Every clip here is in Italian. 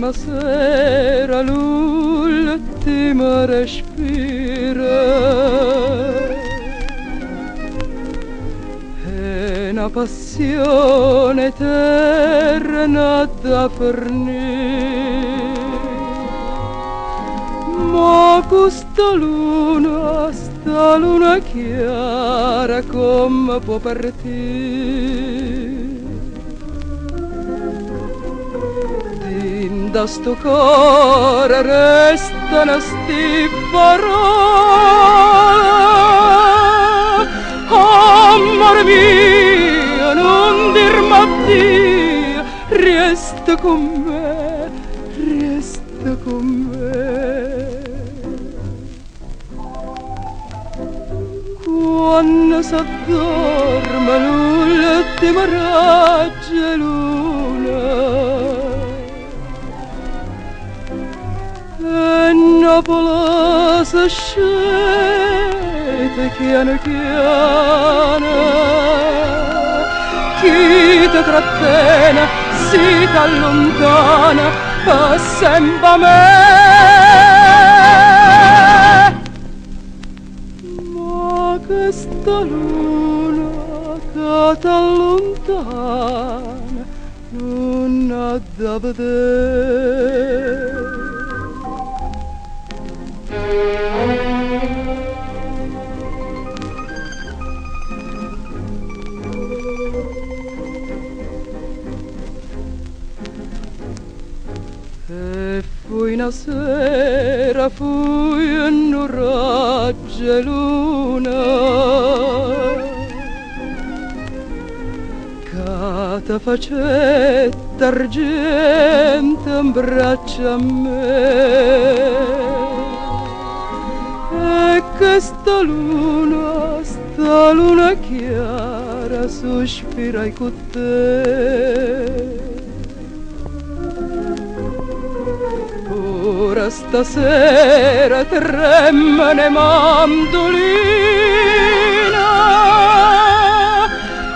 prima sera, l'ultima respira. È una passione eterna da fornire, ma questa luna, sta luna chiara, come può partire? Da sto cuore restano sti parole. Amore mio, non dirmi addio, resta con me, resta con me. Quando s'addorme l'ultima raggia luna, Napoli si scende piano piano, chi ti trattiene si t'allontana per sempre a me. Ma questa luna che t'allontana non ha da vedere. E fui una sera, fui un raggio luna che ti facetta argento in braccio a me. E questa luna chiara, sospirai con te. Ora stasera tremane mandolina,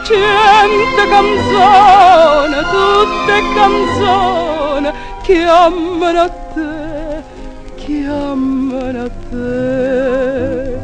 cento canzone, tutte canzone, chiamano a te, chiamano a te.